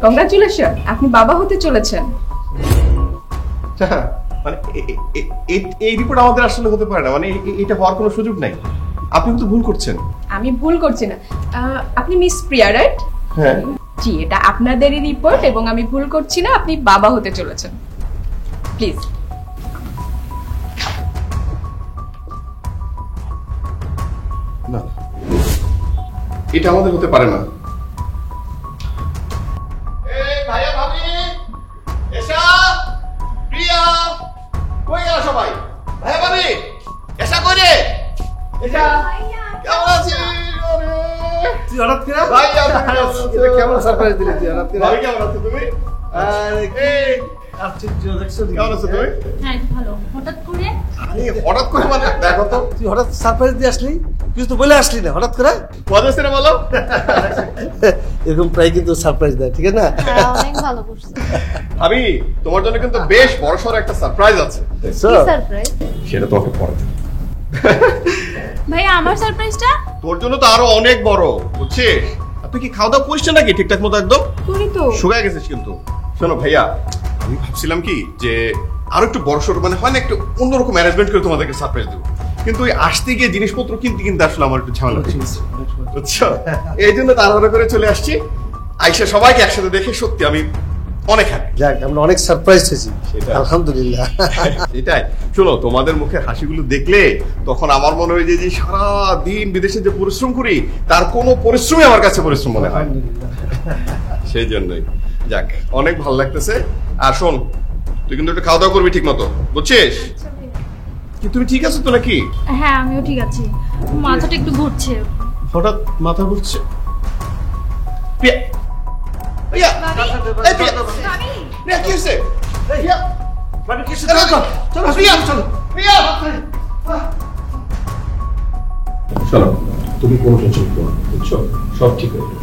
Congratulation, আপনি বাবা হতে চলেছেন। মানে এই রিপোর্ট আমাদের আসলে হতে পারে না, মানে এটা হওয়ার কোনো সুযোগ নাই। আপনি কিন্তু ভুল করছেন। আমি ভুল করছি না। আপনি মিস প্রিয়া, রাইট? হ্যাঁ জি, এটা আপনাদেরই রিপোর্ট এবং আমি ভুল করছি না, আপনি বাবা হতে চলেছেন। প্লিজ। না, এটা আমাদের হতে পারে না। এই ভাইয়া ভাবি এসা প্রিয়া কই গেল সবাই? ভাইয়া ভাবি এসা কই রে? এসা কেমন আছিস? তুই হঠাৎ করে ভাইয়া এটা কেমন সারপ্রাইজ দিলি তুই হঠাৎ করে? ভাই কেমন আছো তুমি? আরে কি আশ্চর্য দেখছো তুই? কেমন আছো তুমি? হ্যাঁ ভালো। হঠাৎ করে আরে হঠাৎ করে মানে দেখো তো তুই হঠাৎ সারপ্রাইজ দিয়ে আসলি, কিছু তো বলে আসলি না হঠাৎ করে। মজা হচ্ছে না বলো? এরকম প্রায় কিন্তু সারপ্রাইজ দেয়, ঠিক আছে না? হ্যাঁ, অনেক ভালো করছো। আমি তোমার জন্য কিন্তু বেশ বড়সড় একটা সারপ্রাইজ আছে। দেখছো? কি সারপ্রাইজ? সেটা তোমাকে পরে দেব। ভাইয়া আমার সারপ্রাইজটা? তোর জন্য তো আরো অনেক বড়, বুঝছিস? তুই কি খাওয়া দাওয়া করিস নাকি ঠিকঠাক মতো? একদম করি তো। শুকায় গেছিস কিন্তু। শোনো ভাইয়া, আমি ভাবছিলাম কি যে আরো একটু বড়সড় মানে হয় না একটু অন্যরকম ম্যানেজমেন্ট করে তোমাদেরকে সারপ্রাইজ দেবো, কিন্তু ওই আসতে গিয়ে জিনিসপত্র কিনতে আসলে আমার একটু ঝামেলা হচ্ছে, বুঝছো? এই জন্য তাড়াহুড়ো করে চলে আসছি। আইসা সবাইকে একসাথে দেখে সত্যি আমি অনেক হ্যাপি। যাক, আমরা অনেক সারপ্রাইজ হয়েছি, সেটাই। আলহামদুলিল্লাহ। এটাই, শোনো তোমাদের মুখের হাসিগুলো দেখলে তখন আমার মনে হয় যে সারা দিন বিদেশে যে পরিশ্রম করি তার কোনো পরিশ্রমই আমার কাছে পরিশ্রম মনে হয় না। সেই জন্যই যাক, অনেক ভালো লাগতেছে। আর শোন, তুই কিন্তু একটু খাওয়া দাওয়া করবি ঠিক মতো, বুঝছিস? কি তুমি ঠিক আছো তো নাকি? হ্যাঁ আমিও ঠিক আছি, মাথাটা একটু ঘুরছে। হঠাৎ মাথা ঘুরছে? প্রিয়া, প্রিয়া, এই প্রিয়া, প্রিয়া কি হয়েছে? প্রিয়া, মানে কিছু চলো চলো প্রিয়া, প্রিয়া। শোনো, তুমি কোনো টেনশন করো না, বুঝছো? সব ঠিক হয়ে যাবে।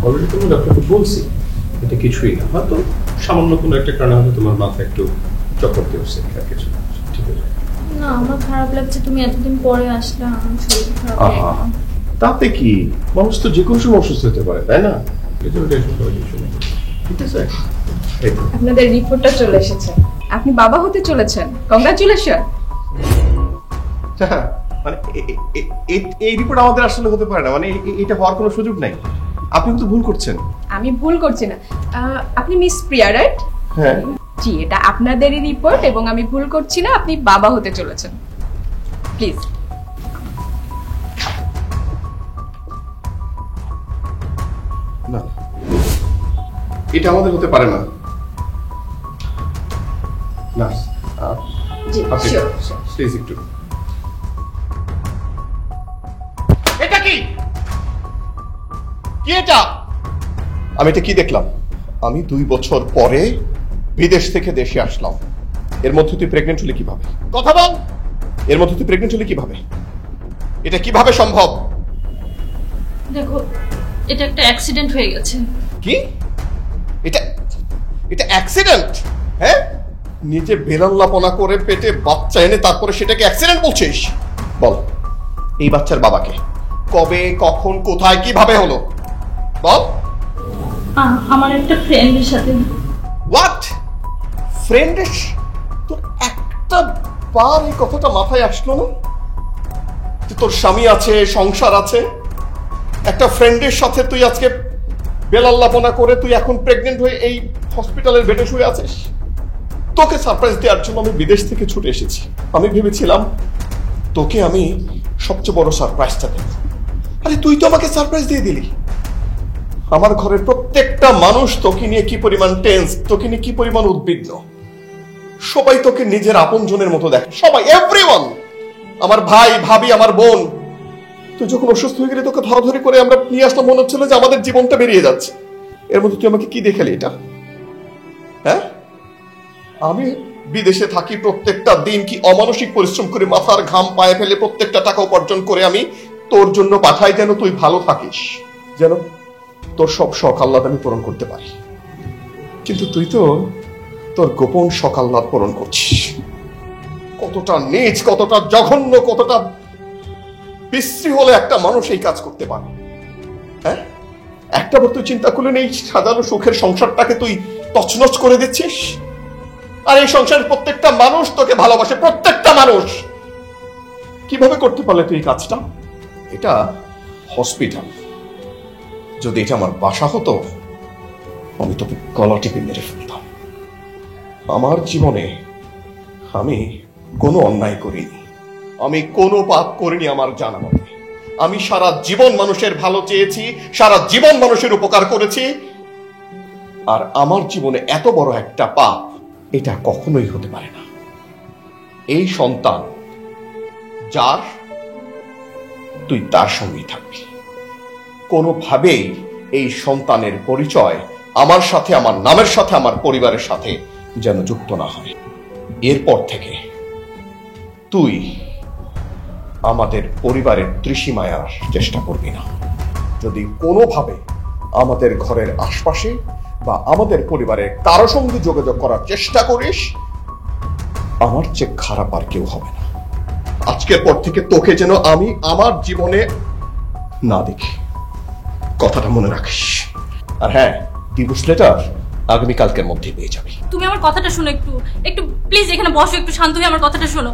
অলরেডি তুমি ডক্টরকে বলছি এটা কিছুই না, হয়তো সামান্য কোনো একটা কারণে হয়তো তোমার মাথা একটু চক্কর দিয়ে উঠছে, আর কিছু না, সব ঠিক হয়ে যাবে। না আমার খারাপ লাগছে, তুমি এতদিন পরে আসলে, আমার শরীর খারাপ হয়ে আহা, গেল। তাতে কি? মানুষ তো যে কোনো সময় অসুস্থ হতে পারে, তাই না? এই জন্য টেনশন করার কিছু নেই, ঠিক আছে? এই তো। আপনাদের রিপোর্টটা চলে এসেছে, আপনি বাবা হতে চলেছেন। কংগ্রাচুলেশন। মানে এই রিপোর্ট আমাদের আসলে হতে পারে না, মানে এটা হওয়ার কোনো সুযোগ নাই। আপনি কিন্তু ভুল করছেন। আমি ভুল করছি না। আপনি মিস প্রিয়া, রাইট? হ্যাঁ জি, এটা আপনাদেরই রিপোর্ট এবং আমি ভুল করছি না, আপনি বাবা হতে চলেছেন। প্লিজ। না, এটা আমাদের হতে পারে না। নার্স, জি, আপনি শিওর। প্লিজ একটু। এটা কি? কি এটা? আমি এটা কি দেখলাম? আমি 2 বছর পরে বিদেশ থেকে দেশে আসলাম, এর মধ্যে তুই প্রেগনেন্ট হলি কিভাবে? কথা বল। এর মধ্যে তুই প্রেগনেন্ট হলি কিভাবে? এটা কিভাবে সম্ভব? দেখো, এটা একটা অ্যাক্সিডেন্ট হয়ে গেছে। কি? এটা এটা অ্যাক্সিডেন্ট? হ্যাঁ, নিজে বেলাল্লাপনা করে পেটে বাচ্চা এনে তারপরে সেটাকে অ্যাক্সিডেন্ট বলছিস? বল, এই বাচ্চার বাবাকে কবে, কখন, কোথায়, কিভাবে হলো? বল। আমার একটা ফ্রেন্ডের সাথে। হোয়াট? ফ্রেন্ডের? তোর একটা বার এই কথাটা মাথায় আসলো না যে তোর স্বামী আছে, সংসার আছে, একটা ফ্রেন্ডের সাথে তুই আজকে বেলাল্লাপনা করে তুই এখন প্রেগনেন্ট হয়ে এই হসপিটালের বেডে শুয়ে আছিস? তোকে সারপ্রাইজ দেওয়ার জন্য আমি বিদেশ থেকে ছুটে এসেছি। আমি ভেবেছিলাম তোকে আমি সবচেয়ে বড় সারপ্রাইজটা দেব। আরে তুই তো আমাকে সারপ্রাইজ দিয়ে দিলি। আমার ঘরের প্রত্যেকটা মানুষ তোকে নিয়ে কি পরিমাণ টেন্স, তোকে নিয়ে কি পরিমাণ উদ্বিগ্ন। সবাই তোকে নিজের আপনজনের মতো দেখে, সবাই, এভরিওয়ান। আমার ভাই, ভাবি, আমার বোন। তুই যখন অসুস্থ হয়ে গেলি তোকে ধরাধরি করে আমরা নিয়ে আসলাম, মনে হচ্ছিল যে আমাদের জীবনটা বেরিয়ে যাচ্ছে। এর মধ্যে তুই আমাকে কি দেখালি এটা? হ্যাঁ, আমি বিদেশে থাকি, প্রত্যেকটা দিন কি অমানসিক পরিশ্রম করে মাথার ঘাম পায়ে ফেলে প্রত্যেকটা টাকা উপার্জন করে আমি তোর জন্য পাঠাই, যেন তুই ভালো থাকিস, যেন তোর সব শখ আহ্লাদ আমি পূরণ করতে পারি। কিন্তু তুই তো তোর গোপন শখ আহ্লাদ পূরণ করছিস। কতটা নীচ, কতটা জঘন্য, কতটা বিশ্রী হলে একটা মানুষ এই কাজ করতে পারে? হ্যাঁ, একটা বার তুই চিন্তা করলে এই সাধারণ সুখের সংসারটাকে তুই তছনছ করে দিচ্ছিস। আর এই সংসারের প্রত্যেকটা মানুষ তোকে ভালোবাসে, প্রত্যেকটা মানুষ। কিভাবে করতে পারলে তুই এই কাজটা? এটা হসপিটাল, যদি এটা আমার বাসা হতো আমি তোকে গলা টিপে মেরে ফেলতাম। আমার জীবনে আমি কোনো অন্যায় করিনি, আমি কোনো পাপ করিনি আমার জানা মতে। আমি সারা জীবন মানুষের ভালো চেয়েছি, সারা জীবন মানুষের উপকার করেছি। আর আমার জীবনে এত বড় একটা পাপ এটা কখনোই হতে পারে না। এই সন্তান যার, তুই তার সঙ্গেই থাকবি। কোনোভাবেই এই সন্তানের পরিচয় আমার সাথে, আমার নামের সাথে, আমার পরিবারের সাথে যেন যুক্ত না হয়। এরপর থেকে তুই আমাদের পরিবারের ত্রিসীমায় আসার চেষ্টা করবি না। যদি কোনোভাবে আমাদের ঘরের আশপাশে বা আমাদের পরিবারের কারো সঙ্গে যোগাযোগ করার চেষ্টা করিস, আমার চেয়ে খারাপ আর কেউ হবে না। আজকের পর থেকে তোকে যেন আমি আমার জীবনে না দেখি, কথাটা মনে রাখিস। আর হ্যাঁ, ডিভোর্স লেটার আগামীকালকের মধ্যে পেয়ে যাবি। তুমি আমার কথাটা শোনো, একটু একটু প্লিজ এখানে বসো, একটু শান্ত হয়ে আমার কথাটা শোনো।